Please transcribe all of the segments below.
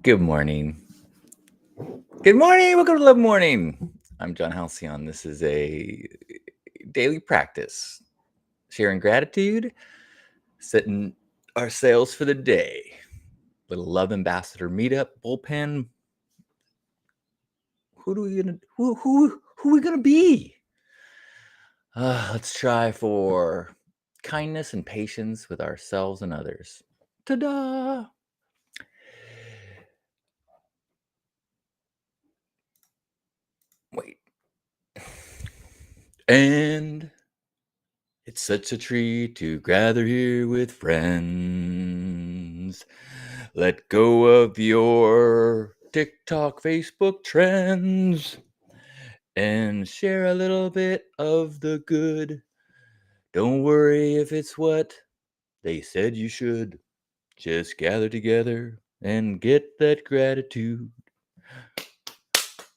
Good morning. Good morning. Welcome to Love Morning. I'm John Halcyon. This is a daily practice, sharing gratitude, setting our sails for the day. Little love ambassador meetup, bullpen. Who are we gonna be? Let's try for kindness and patience with ourselves and others. Ta-da! Wait. And it's such a treat to gather here with friends. Let go of your TikTok, Facebook trends and share a little bit of the good. Don't worry if it's what they said you should. Just gather together and get that gratitude.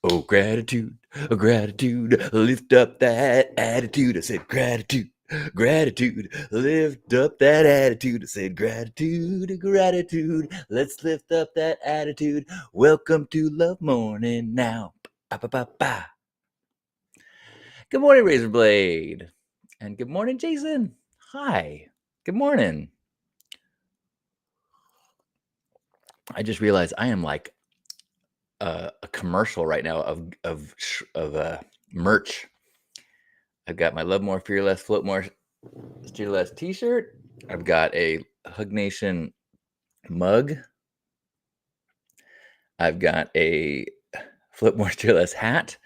Oh, gratitude, oh, gratitude, lift up that attitude. I said gratitude, gratitude, lift up that attitude. I said gratitude, gratitude, let's lift up that attitude. Welcome to Love Morning now. Ba, ba, ba, ba. Good morning, Razorblade. And good morning, Jason. Hi. Good morning. I just realized I am like a commercial right now of merch. I've got my Love More, Fear Less, Float More, Steer Less t-shirt. I've got a Hug Nation mug. I've got a Float More, Steer Less hat.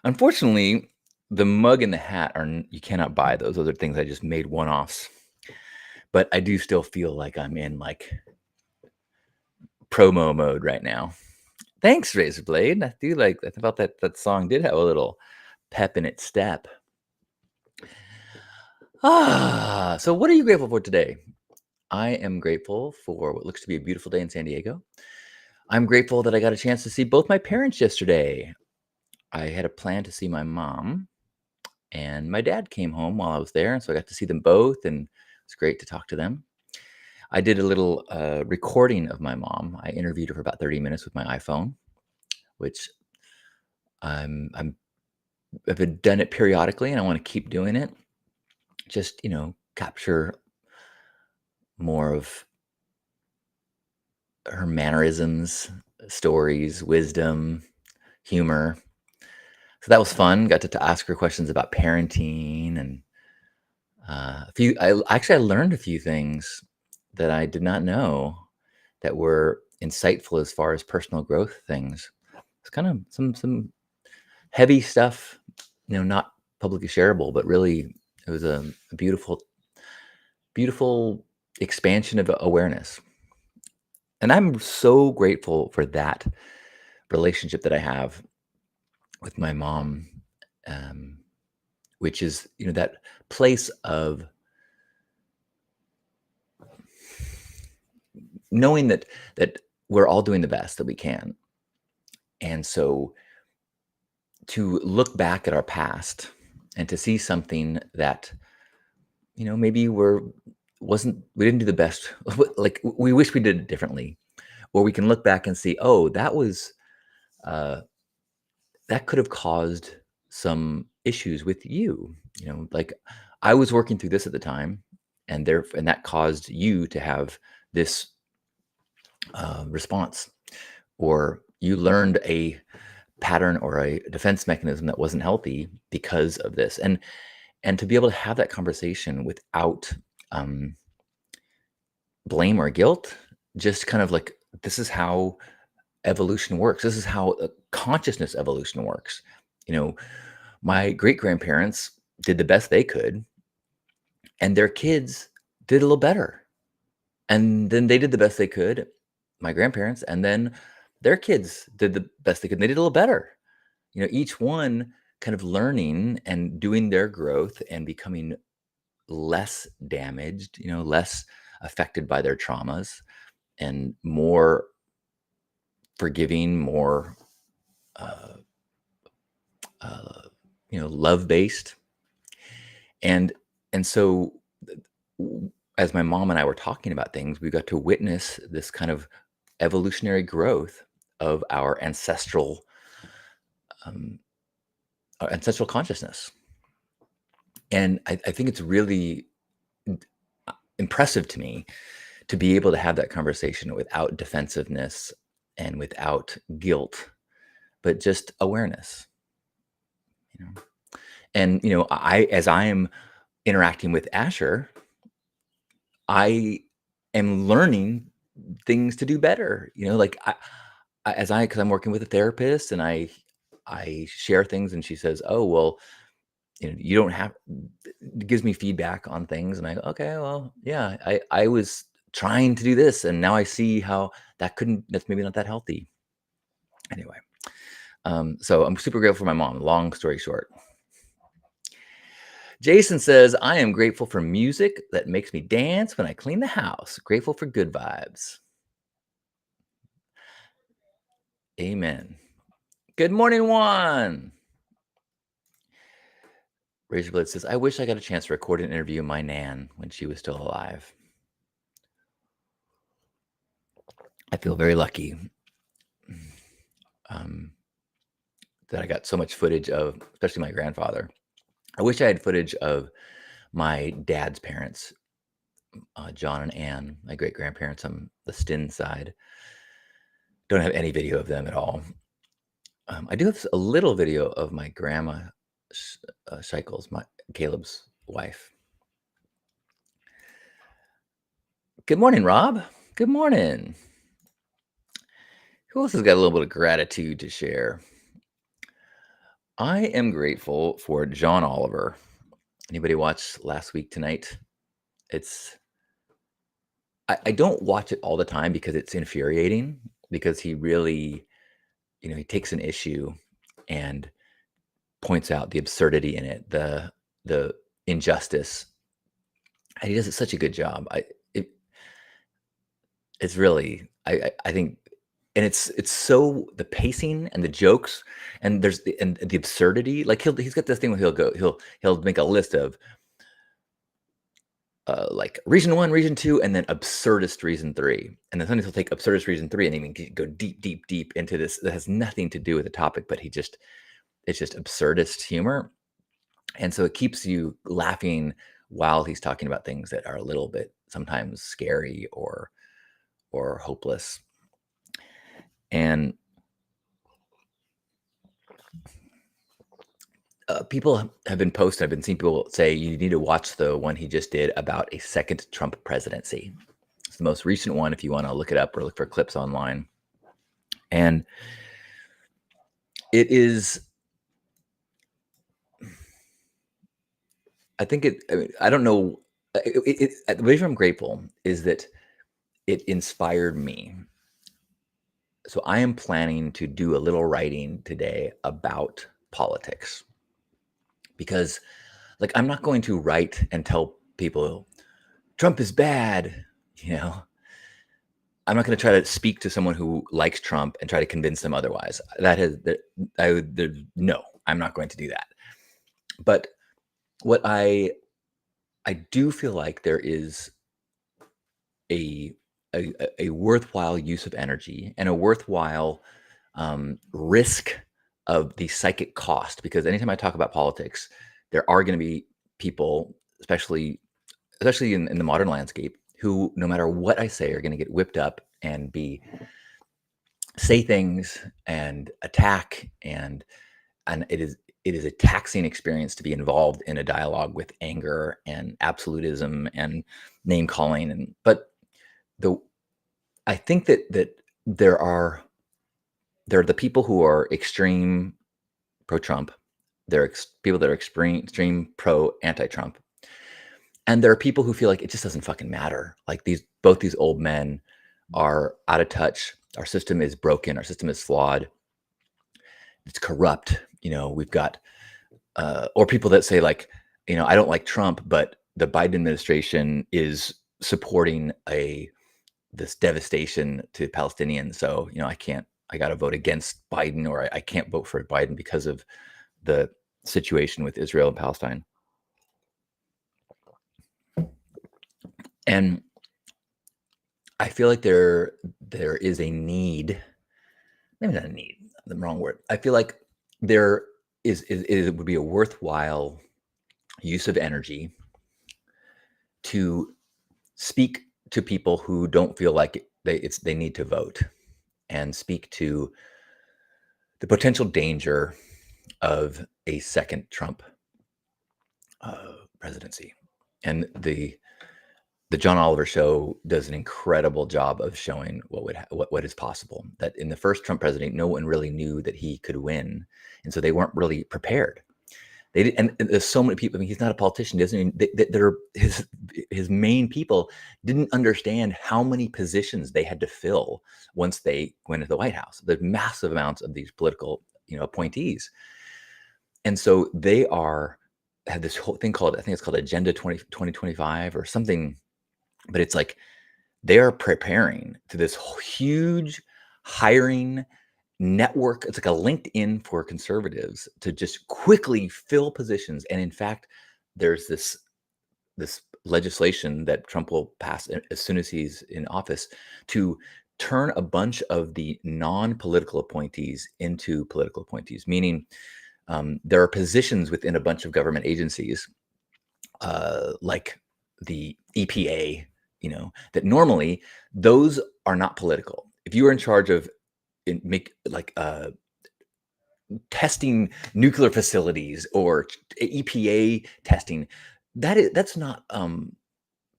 Unfortunately, the mug and the hat you cannot buy those. Those are things I just made one-offs. But I do still feel like I'm in like promo mode right now. Thanks, Razorblade. I thought that song did have a little pep in its step. So what are you grateful for today? I am grateful for what looks to be a beautiful day in San Diego. I'm grateful that I got a chance to see both my parents yesterday. I had a plan to see my mom, and my dad came home while I was there, and so I got to see them both, and it's great to talk to them. I did a little recording of my mom. I interviewed her for about 30 minutes with my iPhone, which I've done it periodically, and I want to keep doing it. Just capture more of her mannerisms, stories, wisdom, humor. So that was fun. Got to ask her questions about parenting and a few. I learned a few things that I did not know that were insightful as far as personal growth things. It's kind of some heavy stuff, not publicly shareable, but really it was a beautiful expansion of awareness. And I'm so grateful for that relationship that I have with my mom, um, which is that place of knowing that we're all doing the best that we can. And so to look back at our past and to see something that maybe we didn't do the best, like we wish we did it differently, or we can look back and see, oh, uh, that could have caused some issues with you. Like I was working through this at the time, and that caused you to have this response, or you learned a pattern or a defense mechanism that wasn't healthy because of this. And to be able to have that conversation without um, blame or guilt, just kind of like, this is how evolution works. This is how consciousness evolution works. You know, my great grandparents did the best they could, and their kids did a little better. And then they did the best they could, my grandparents, and then their kids did the best they could, and they did a little better. Each one kind of learning and doing their growth and becoming less damaged, less affected by their traumas and more forgiving, more, uh, uh, love based. And, and so as my mom and I were talking about things, we got to witness this kind of evolutionary growth of um, our ancestral consciousness. And I think it's really impressive to me to be able to have that conversation without defensiveness and without guilt, but just awareness. You know? And as I am interacting with Asher, I am learning things to do better. Like because I'm working with a therapist, and I share things, and she says, "Oh, well, you don't have," gives me feedback on things, and I go, "Okay, well, yeah, I was trying to do this, and now I see how that's maybe not that healthy." Anyway, so I'm super grateful for my mom. Long story short. Jason says, "I am grateful for music that makes me dance when I clean the house. Grateful for good vibes." Amen. Good morning, Juan. Razor Blade says, "I wish I got a chance to record an interview of my Nan when she was still alive. I feel very lucky that I got so much footage of, especially my grandfather. I wish I had footage of my dad's parents, John and Ann, my great grandparents on the Stin side. Don't have any video of them at all. I do have a little video of my grandma, Sheikel's, Caleb's wife. Good morning, Rob. Good morning. Who else has got a little bit of gratitude to share? I am grateful for John Oliver. Anybody watch Last Week Tonight? I don't watch it all the time because it's infuriating, because he really, he takes an issue and points out the absurdity in it, the injustice, and he does it such a good job. It's really, I think, and it's so, the pacing and the jokes, and the absurdity. Like he's got this thing where he'll make a list of like reason 1, reason 2, and then absurdist reason 3, and then sometimes he'll take absurdist reason 3 and even go deep, deep, deep into this that has nothing to do with the topic, but it's just absurdist humor, and so it keeps you laughing while he's talking about things that are a little bit sometimes scary or hopeless. And people have been posting. I've been seeing people say you need to watch the one he just did about a second Trump presidency. It's the most recent one if you want to look it up or look for clips online. And it is, I think I don't know. The reason I'm grateful is that it inspired me. So I am planning to do a little writing today about politics, because like I'm not going to write and tell people Trump is bad, you know. I'm not going to try to speak to someone who likes Trump and try to convince them otherwise. No, I'm not going to do that. But what I do feel like there is a worthwhile use of energy and a worthwhile risk of the psychic cost, because anytime I talk about politics, there are going to be people, especially in the modern landscape, who, no matter what I say, are going to get whipped up and say things and attack, and it is a taxing experience to be involved in a dialogue with anger and absolutism and name calling. But I think that there are the people who are extreme pro Trump. There are people that are extreme pro anti Trump, and there are people who feel like it just doesn't fucking matter. Like both these old men are out of touch. Our system is broken. Our system is flawed. It's corrupt. We've got, or people that say like, I don't like Trump, but the Biden administration is supporting this devastation to Palestinians. So, I got to vote against Biden, or I can't vote for Biden because of the situation with Israel and Palestine. And I feel like there is a need, maybe not a need, the wrong word. I feel like there it would be a worthwhile use of energy to speak to people who don't feel like they need to vote, and speak to the potential danger of a second Trump presidency. And the John Oliver show does an incredible job of showing what is possible. That in the first Trump presidency, no one really knew that he could win, and so they weren't really prepared. They did, and there's so many people. I mean, he's not a politician. Doesn't even they're his main people didn't understand how many positions they had to fill once they went into the White House. There's massive amounts of these political, appointees, and so they have this whole thing called, I think it's called Agenda 2025 or something, but it's like they are preparing to this huge hiring network. It's like a LinkedIn for conservatives to just quickly fill positions. And in fact, there's this legislation that Trump will pass as soon as he's in office to turn a bunch of the non-political appointees into political appointees, meaning there are positions within a bunch of government agencies, like the EPA, that normally those are not political. If you are in charge of testing nuclear facilities or EPA testing, that's not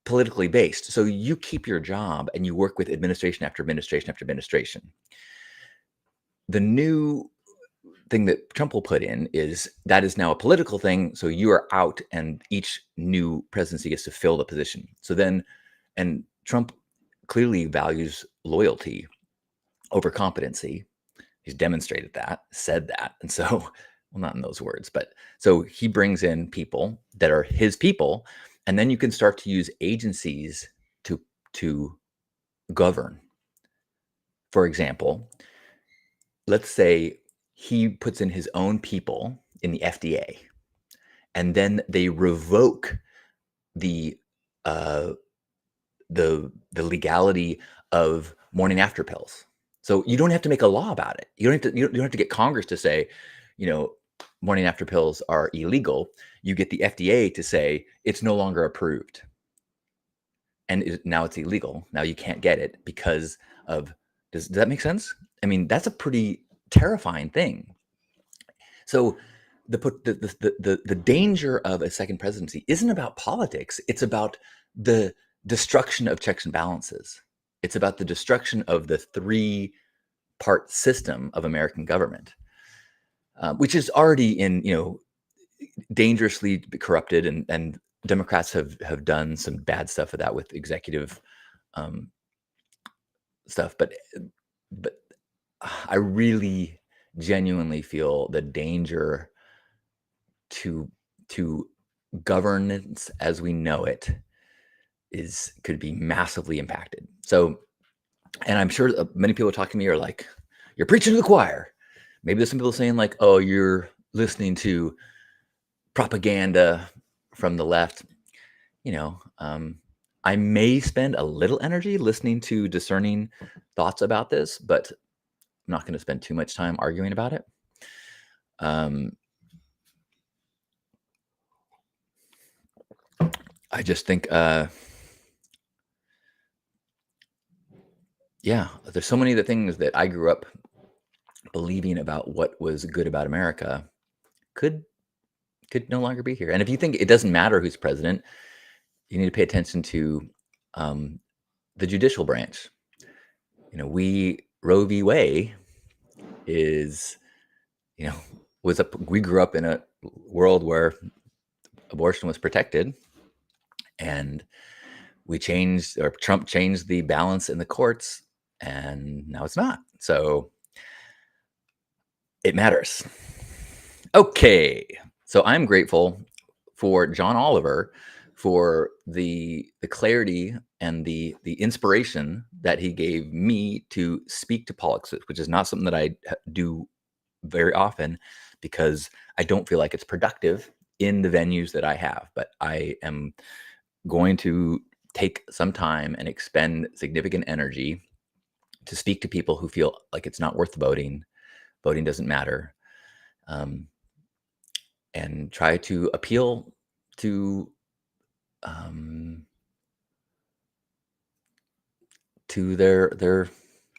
politically based. So you keep your job and you work with administration after administration after administration. The new thing that Trump will put in is that is now a political thing. So you are out, and each new presidency gets to fill the position. So then, and Trump clearly values loyalty over competency. He's demonstrated that, said that. And so, well, not in those words, but so he brings in people that are his people, and then you can start to use agencies to govern. For example, let's say he puts in his own people in the FDA, and then they revoke the the legality of morning after pills. So you don't have to make a law about it. You don't have to get Congress to say, morning after pills are illegal. You get the FDA to say it's no longer approved, and now it's illegal. Now you can't get it because of. Does that make sense? I mean, that's a pretty terrifying thing. So the danger of a second presidency isn't about politics. It's about the destruction of checks and balances. It's about the destruction of the three-part system of American government, which is already dangerously corrupted, and Democrats have done some bad stuff with that, with executive stuff. But I really genuinely feel the danger to governance as we know it could be massively impacted. So, and I'm sure many people talking to me are like, "You're preaching to the choir." Maybe there's some people saying like, "Oh, you're listening to propaganda from the left." I may spend a little energy listening to discerning thoughts about this, but I'm not going to spend too much time arguing about it. I just think, there's so many of the things that I grew up believing about what was good about America could no longer be here. And if you think it doesn't matter who's president, you need to pay attention to the judicial branch. Roe v. Wade is, we grew up in a world where abortion was protected, and Trump changed the balance in the courts, and now it's not. So it matters. Okay. So I'm grateful for John Oliver for the clarity and the inspiration that he gave me to speak to politics, which is not something that I do very often, because I don't feel like it's productive in the venues that I have. But I am going to take some time and expend significant energy to speak to people who feel like it's not worth voting, voting doesn't matter, um, and try to appeal to um, their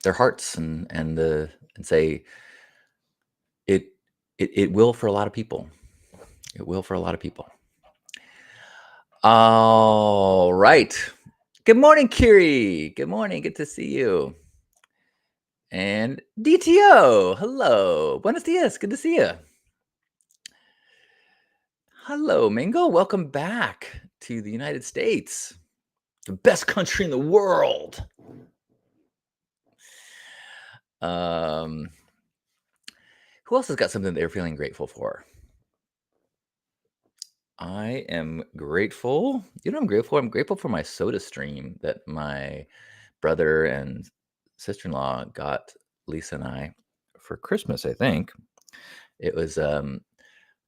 hearts and say it it will for a lot of people. It will for a lot of people. All right. Good morning, Kiri. Good morning. Good to see you. And DTO. Hello. Buenos dias. Good to see you. Hello, Mingo. Welcome back to the United States, the best country in the world. Who else has got something they're feeling grateful for? I am grateful. You know what I'm grateful for? I'm grateful for my soda stream that my brother and sister-in-law got Lisa and I for Christmas, I think. It was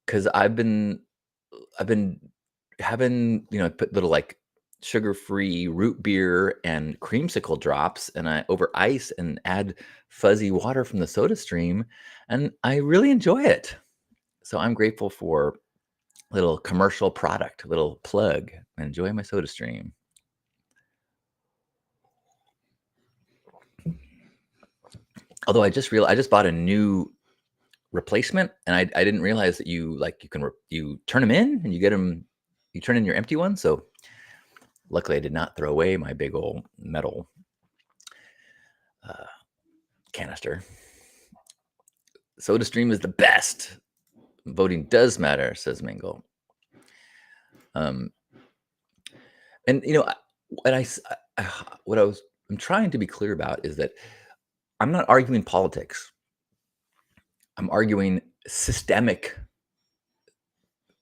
because I've been having, put little like sugar-free root beer and creamsicle drops and I over ice and add fuzzy water from the soda stream, and I really enjoy it. So I'm grateful for little commercial product, little plug. Enjoy my soda stream. Although I just bought a new replacement, and I didn't realize that you turn them in and you turn in your empty one. So luckily I did not throw away my big old metal canister. Soda stream is the best. Voting does matter, says Mingle. And I'm trying to be clear about is that I'm not arguing politics. I'm arguing systemic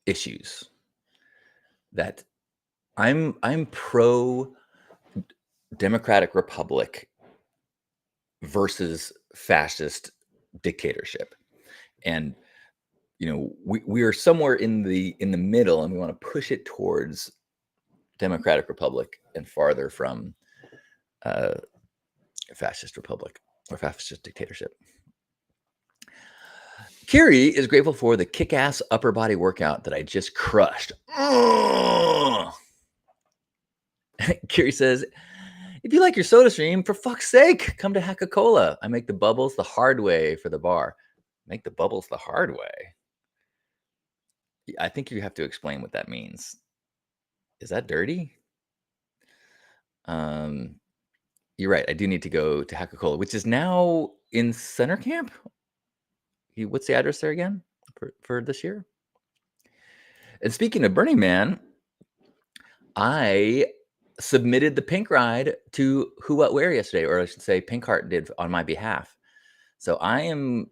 issues. That I'm pro democratic republic versus fascist dictatorship, and we are somewhere in the middle, and we want to push it towards democratic republic and farther from fascist republic or fascist dictatorship. Kiri is grateful for the kick-ass upper body workout that I just crushed. Kiri says, if you like your soda stream, for fuck's sake, come to Haka-Cola. I make the bubbles the hard way for the bar. Make the bubbles the hard way? I think you have to explain what that means. Is that dirty? You're right. I do need to go to Haka-Cola, which is now in Center Camp. What's the address there again for this year? And speaking of Burning Man, I submitted the pink ride to Who What Wear yesterday, or I should say Pink Heart did on my behalf. So I am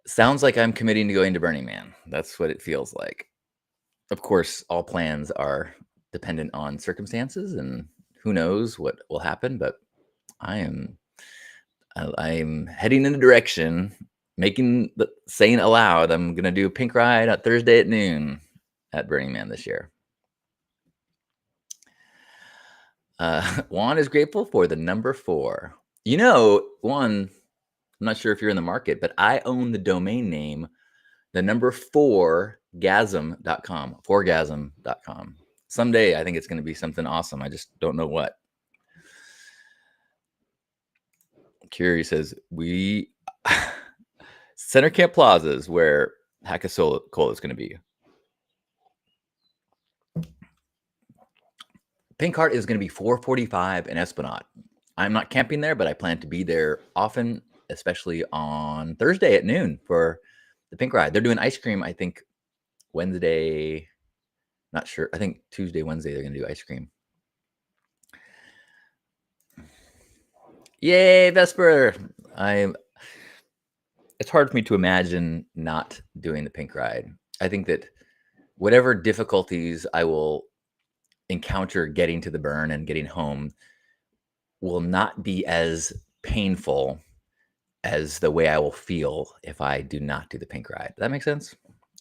sounds like I'm committing to going to Burning Man. That's what it feels like. Of course, all plans are dependent on circumstances and who knows what will happen, but I'm heading in a direction, saying aloud, I'm going to do a pink ride on Thursday at noon at Burning Man this year. Juan is grateful for the number 4. Juan, I'm not sure if you're in the market, but I own the domain name, the number 4gasm.com, 4gasm.com. Someday I think it's going to be something awesome. I just don't know what. Curie says, we Center Camp Plaza is where Haka-Cola is going to be. Pink Heart is going to be 445 in Esplanade. I'm not camping there, but I plan to be there often, especially on Thursday at noon for the pink ride. They're doing ice cream, I think, Wednesday. Not sure. I think Tuesday, Wednesday, they're going to do ice cream. Yay, Vesper. It's hard for me to imagine not doing the pink ride. I think that whatever difficulties I will encounter getting to the burn and getting home will not be as painful as the way I will feel if I do not do the pink ride. Does that make sense?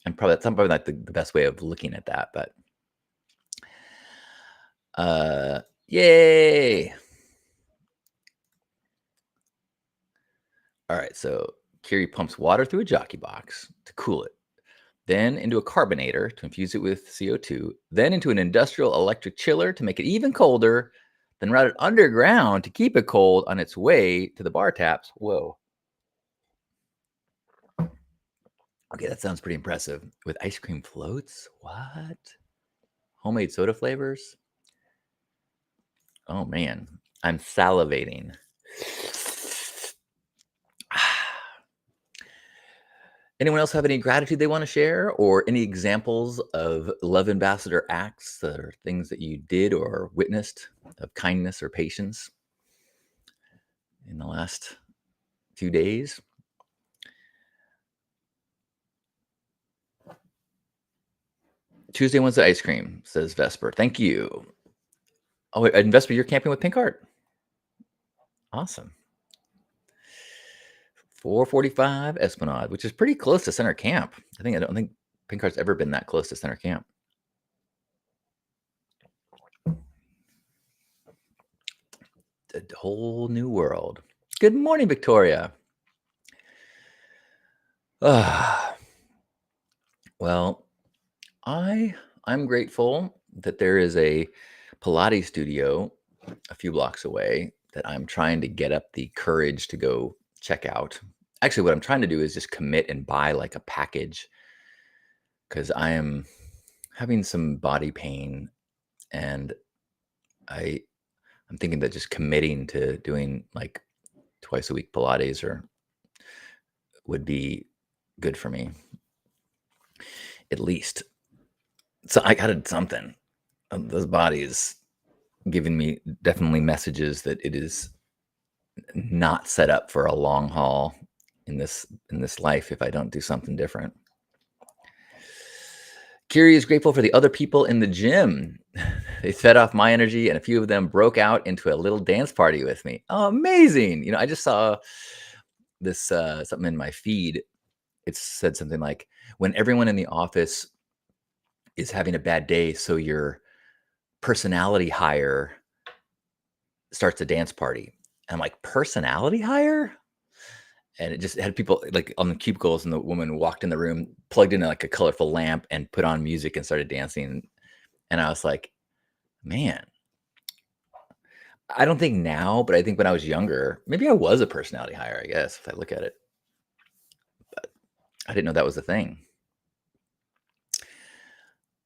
And probably that's probably not the best way of looking at that, but yay. All right, so Kiri pumps water through a jockey box to cool it, then into a carbonator to infuse it with CO2, then into an industrial electric chiller to make it even colder, then route it underground to keep it cold on its way to the bar taps. Whoa. Okay, that sounds pretty impressive. With ice cream floats? What? Homemade soda flavors? Oh man, I'm salivating. Anyone else have any gratitude they want to share or any examples of love ambassador acts or things that you did or witnessed of kindness or patience in the last few days? Tuesday, Wednesday ice cream, says Vesper. Thank you. Oh, and Vesper, you're camping with Pink Heart. Awesome. 445 Esplanade, which is pretty close to center camp. I don't think Pink Heart's ever been that close to center camp. A whole new world. Good morning, Victoria. Well, I'm grateful that there is a Pilates studio a few blocks away that I'm trying to get up the courage to go check out. Actually, what I'm trying to do is just commit and buy like a package because I am having some body pain and I I'm thinking that just committing to doing like twice a week Pilates or would be good for me at least. So I got something. This body is giving me definitely messages that it is not set up for a long haul in this life if I don't do something different. Kiri is grateful for the other people in the gym. They fed off my energy, and a few of them broke out into a little dance party with me. Oh, amazing! I just saw this something in my feed. It said something like, "When everyone in the office is having a bad day, so your personality hire starts a dance party." And I'm like, personality hire? And it just had people like on the cubicles, and the woman walked in the room, plugged in like a colorful lamp, and put on music and started dancing. And I was like, man, I don't think now, but I think when I was younger, maybe I was a personality hire, I guess, if I look at it. But I didn't know that was a thing.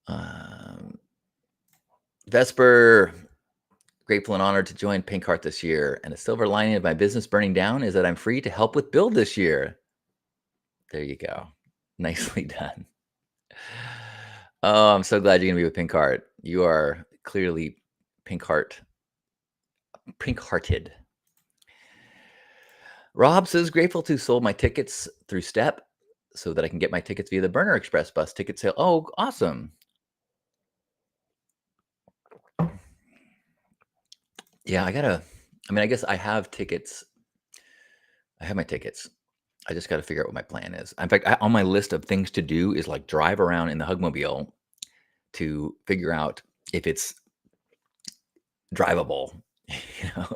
Um, Vesper, grateful and honored to join Pink Heart this year. And a silver lining of my business burning down is that I'm free to help with build this year. There you go. Nicely done. Oh, I'm so glad you're gonna be with Pink Heart. You are clearly Pink Heart, pink-hearted. Rob says grateful to sold my tickets through Step so that I can get my tickets via the Burner Express bus ticket sale. Oh, awesome. Yeah, I guess I have tickets. I have my tickets. I just got to figure out what my plan is. In fact, on my list of things to do is like drive around in the Hugmobile to figure out if it's drivable. you know.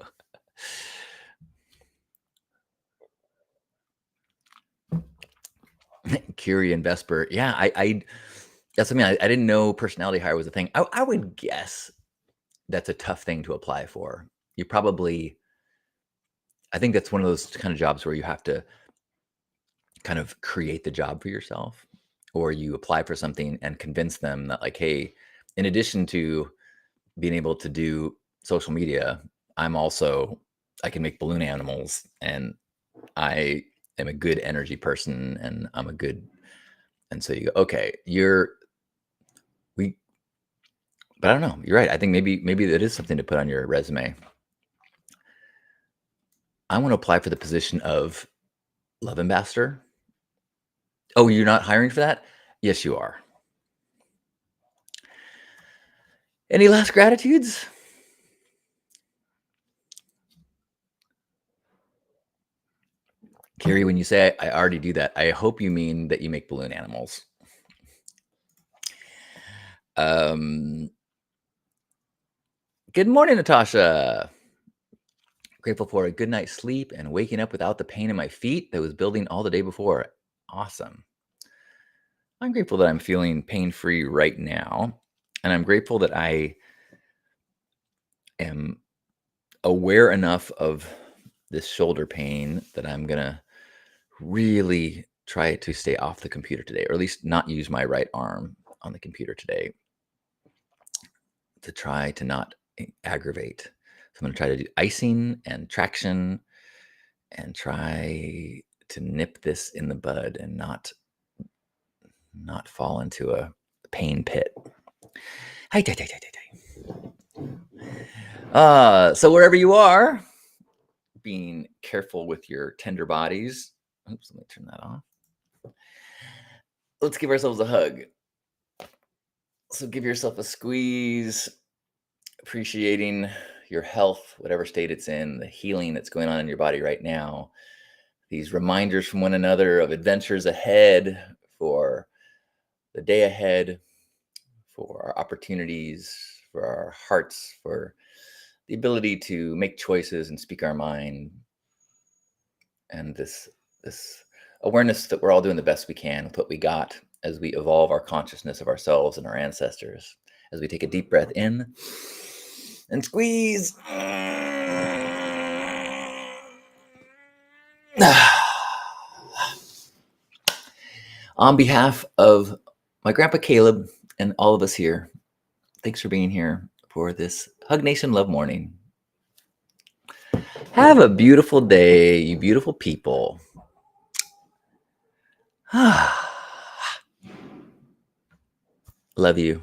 Curie and Vesper. Yeah, I that's what I mean. I didn't know personality hire was a thing. I would guess that's a tough thing to apply for. You probably, I think that's one of those kind of jobs where you have to kind of create the job for yourself, or you apply for something and convince them that, like, hey, in addition to being able to do social media, I can make balloon animals and I am a good energy person and and so you go, okay, we, but I don't know. You're right. I think maybe that is something to put on your resume. I want to apply for the position of love ambassador. Oh, you're not hiring for that? Yes, you are. Any last gratitudes? Carrie, when you say I already do that, I hope you mean that you make balloon animals Um, Good morning, Natasha. Grateful for a good night's sleep and waking up without the pain in my feet that was building all the day before. Awesome. I'm grateful that I'm feeling pain free right now. And I'm grateful that I am aware enough of this shoulder pain that I'm going to really try to stay off the computer today, or at least not use my right arm on the computer today to try to not aggravate. So I'm going to try to do icing and traction and try to nip this in the bud and not fall into a pain pit. Hi, hi, hi, hi, hi. So wherever you are, being careful with your tender bodies. Oops, let me turn that off. Let's give ourselves a hug. So give yourself a squeeze, appreciating your health, whatever state it's in, the healing that's going on in your body right now. These reminders from one another of adventures ahead, for the day ahead, for our opportunities, for our hearts, for the ability to make choices and speak our mind, and this awareness that we're all doing the best we can with what we got as we evolve our consciousness of ourselves and our ancestors. As we take a deep breath in and squeeze. On behalf of my grandpa Caleb and all of us here, thanks for being here for this Hug Nation Love Morning. Have a beautiful day, you beautiful people. Love you.